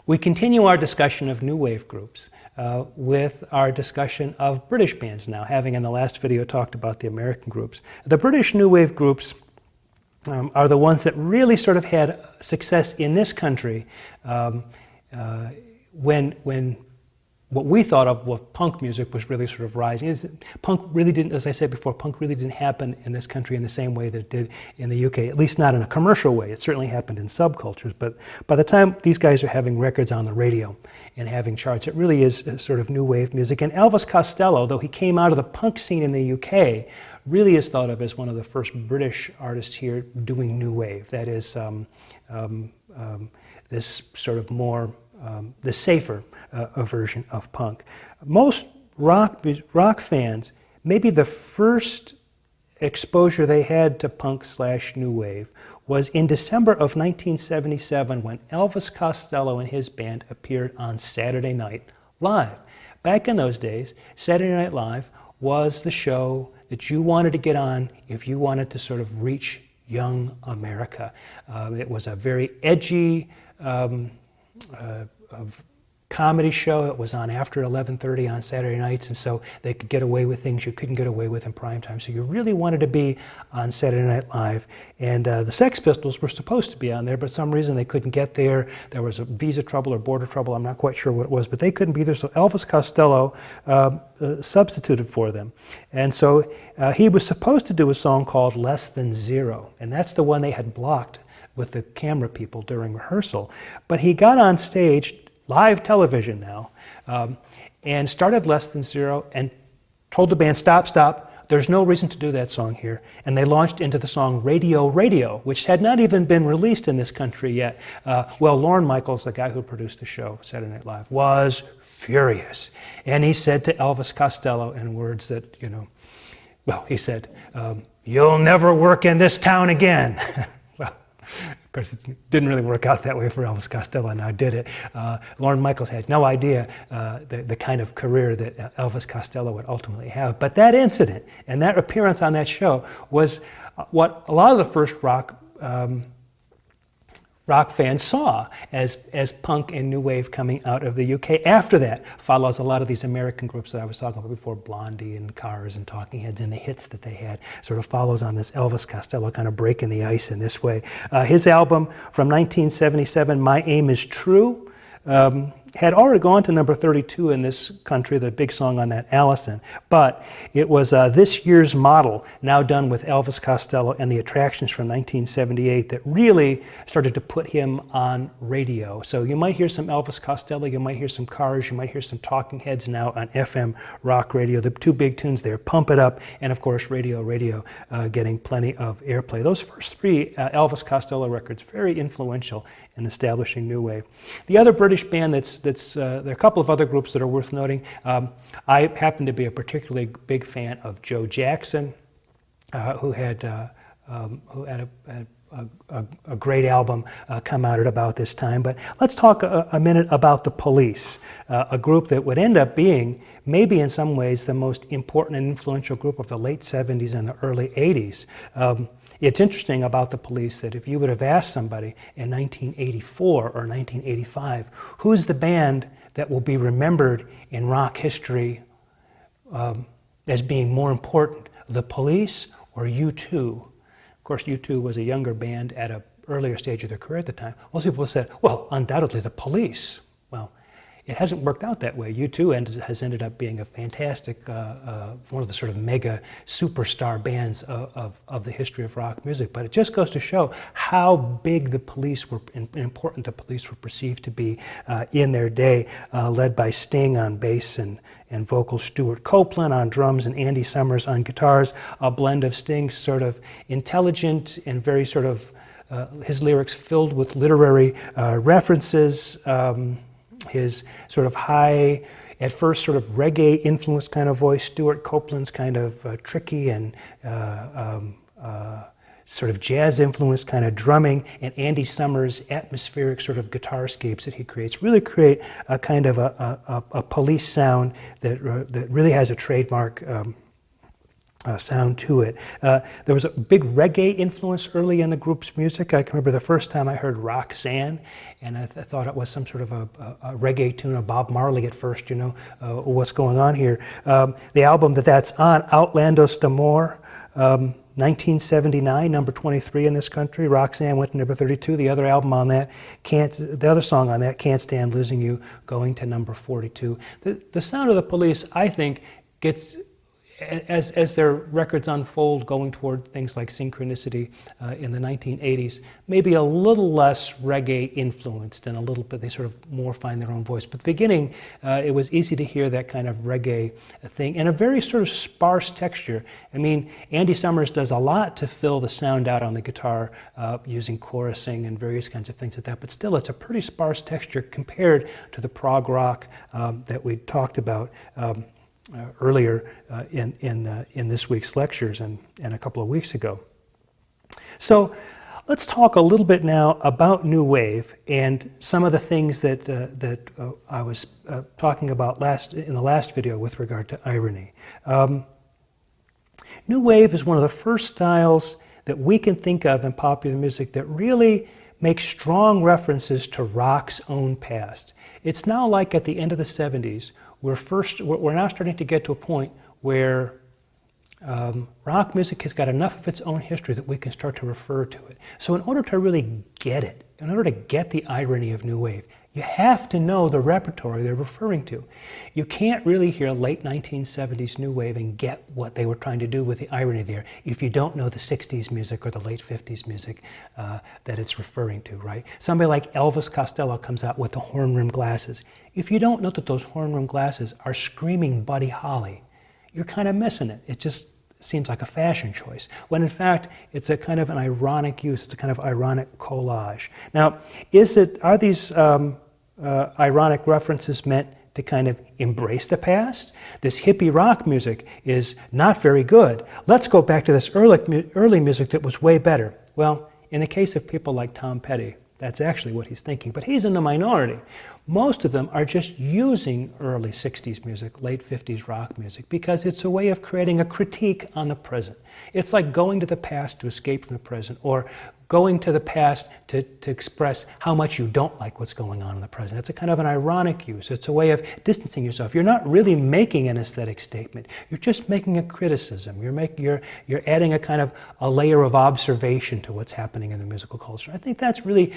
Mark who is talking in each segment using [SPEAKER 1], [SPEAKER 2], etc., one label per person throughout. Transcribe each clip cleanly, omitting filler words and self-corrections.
[SPEAKER 1] We continue our discussion of new wave groups with our discussion of British bands now, having in the last video talked about the American groups. The British new wave groups are the ones that really sort of had success in this country when what we thought of with punk music was really sort of rising. Punk really didn't, as I said before, punk really didn't happen in this country in the same way that it did in the UK, at least not in a commercial way. It certainly happened in subcultures, but by the time these guys are having records on the radio and having charts, it really is a sort of new wave music. And Elvis Costello, though he came out of the punk scene in the UK, really is thought of as one of the first British artists here doing new wave. That is this sort of more, the safer version of punk. Most rock fans, maybe the first exposure they had to punk/new wave was in December of 1977 when Elvis Costello and his band appeared on Saturday Night Live. Back in those days, Saturday Night Live was the show that you wanted to get on if you wanted to sort of reach young America. It was a very edgy comedy show. It was on after 11:30 on Saturday nights, and so they could get away with things you couldn't get away with in prime time. So you really wanted to be on Saturday Night Live. And the Sex Pistols were supposed to be on there, but for some reason they couldn't get there. There was a visa trouble or border trouble. I'm not quite sure what it was, but they couldn't be there. So Elvis Costello substituted for them. And so he was supposed to do a song called Less Than Zero, and that's the one they had blocked with the camera people during rehearsal. But he got on stage, live television now, and started Less Than Zero and told the band, stop, there's no reason to do that song here. And they launched into the song Radio, Radio, which had not even been released in this country yet. Lorne Michaels, the guy who produced the show, Saturday Night Live, was furious. And he said to Elvis Costello in words that, he said, "You'll never work in this town again." Of course, it didn't really work out that way for Elvis Costello, now did it? Lorne Michaels had no idea the kind of career that Elvis Costello would ultimately have. But that incident and that appearance on that show was what a lot of the first rock fans saw as punk and new wave coming out of the UK. After that follows a lot of these American groups that I was talking about before, Blondie and Cars and Talking Heads, and the hits that they had sort of follows on this Elvis Costello kind of breaking the ice in this way. His album from 1977, My Aim Is True, had already gone to number 32 in this country, the big song on that, Allison. But it was This Year's Model, now done with Elvis Costello and the Attractions from 1978, that really started to put him on radio. So you might hear some Elvis Costello, you might hear some Cars, you might hear some Talking Heads now on FM rock radio. The two big tunes there, Pump It Up, and of course Radio, Radio, getting plenty of airplay. Those first three Elvis Costello records, very influential in establishing new wave. The other British band there are a couple of other groups that are worth noting. I happen to be a particularly big fan of Joe Jackson, who had a great album come out at about this time. But let's talk a minute about the Police, a group that would end up being maybe in some ways the most important and influential group of the late 70s and the early 80s. It's interesting about the Police that if you would have asked somebody in 1984 or 1985, who's the band that will be remembered in rock history as being more important, the Police or U2? Of course, U2 was a younger band at an earlier stage of their career at the time. Most people said, well, undoubtedly the Police. Well, it hasn't worked out that way. U2 has ended up being a fantastic, one of the sort of mega superstar bands of the history of rock music. But it just goes to show how big the Police were, and important the Police were perceived to be in their day, led by Sting on bass and vocals, Stuart Copeland on drums, and Andy Summers on guitars, a blend of Sting's sort of intelligent and very sort of, his lyrics filled with literary references, his sort of high, at first sort of reggae influenced kind of voice, Stuart Copeland's kind of tricky and sort of jazz influenced kind of drumming, and Andy Summers' atmospheric sort of guitarscapes that he creates really create a kind of a Police sound that really has a trademark sound to it. There was a big reggae influence early in the group's music. I can remember the first time I heard Roxanne, and I thought it was some sort of a reggae tune of Bob Marley at first, you know, what's going on here. The album that's on, Outlandos d'Amour, 1979, number 23 in this country. Roxanne went to number 32. The other album on that, the other song on that, Can't Stand Losing You, going to number 42. The sound of the Police, I think, gets, as their records unfold, going toward things like Synchronicity in the 1980s, maybe a little less reggae influenced and a little bit, they sort of more find their own voice. But at the beginning, it was easy to hear that kind of reggae thing and a very sort of sparse texture. I mean, Andy Summers does a lot to fill the sound out on the guitar using chorusing and various kinds of things like that, but still it's a pretty sparse texture compared to the prog rock that we talked about earlier in this week's lectures and a couple of weeks ago. So let's talk a little bit now about New Wave and some of the things that I was talking about in the last video with regard to irony. New Wave is one of the first styles that we can think of in popular music that really makes strong references to rock's own past. It's now like at the end of the 70s, we're now starting to get to a point where rock music has got enough of its own history that we can start to refer to it. So in order to really get it, in order to get the irony of New Wave, you have to know the repertoire they're referring to. You can't really hear late 1970s New Wave and get what they were trying to do with the irony there if you don't know the 60s music or the late 50s music that it's referring to, right? Somebody like Elvis Costello comes out with the horn-rimmed glasses. If you don't know that those horn-rimmed glasses are screaming Buddy Holly, you're kind of missing it. It just seems like a fashion choice, when in fact it's a kind of an ironic use, it's a kind of ironic collage. Now, are these ironic references meant to kind of embrace the past? This hippie rock music is not very good. Let's go back to this early music that was way better. Well, in the case of people like Tom Petty, that's actually what he's thinking, but he's in the minority. Most of them are just using early 60s music, late 50s rock music, because it's a way of creating a critique on the present. It's like going to the past to escape from the present, or going to the past to express how much you don't like what's going on in the present. It's a kind of an ironic use. It's a way of distancing yourself. You're not really making an aesthetic statement. You're just making a criticism. You're adding a kind of a layer of observation to what's happening in the musical culture. I think that's really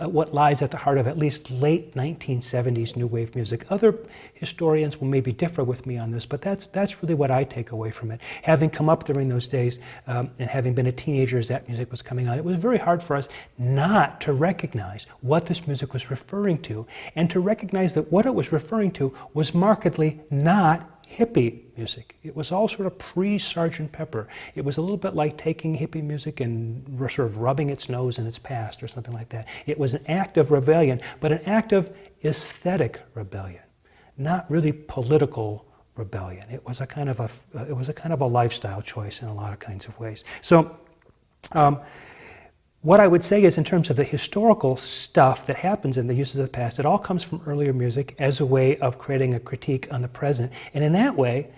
[SPEAKER 1] what lies at the heart of at least late 1970s New Wave music. Other historians will maybe differ with me on this, but that's really what I take away from it. Having come up during those days and having been a teenager as that music was coming out, it was very hard for us not to recognize what this music was referring to, and to recognize that what it was referring to was markedly not hippie music. It was all sort of pre-Sgt. Pepper. It was a little bit like taking hippie music and sort of rubbing its nose in its past or something like that. It was an act of rebellion, but an act of aesthetic rebellion, not really political rebellion. It was a kind of a lifestyle choice in a lot of kinds of ways. So what I would say is, in terms of the historical stuff that happens in the uses of the past, it all comes from earlier music as a way of creating a critique on the present. And in that way,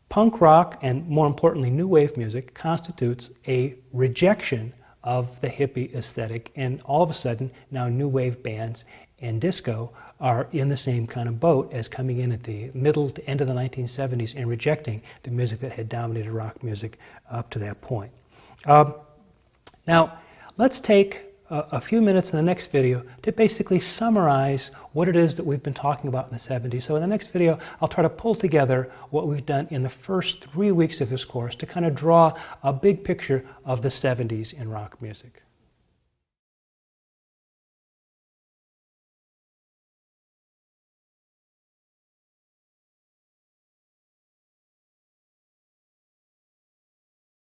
[SPEAKER 1] punk rock, and more importantly, New Wave music, constitutes a rejection of the hippie aesthetic. And all of a sudden, now New Wave bands and disco are in the same kind of boat as coming in at the middle to end of the 1970s and rejecting the music that had dominated rock music up to that point. Now, let's take a few minutes in the next video to basically summarize what it is that we've been talking about in the 70s. So in the next video, I'll try to pull together what we've done in the first 3 weeks of this course to kind of draw a big picture of the 70s in rock music.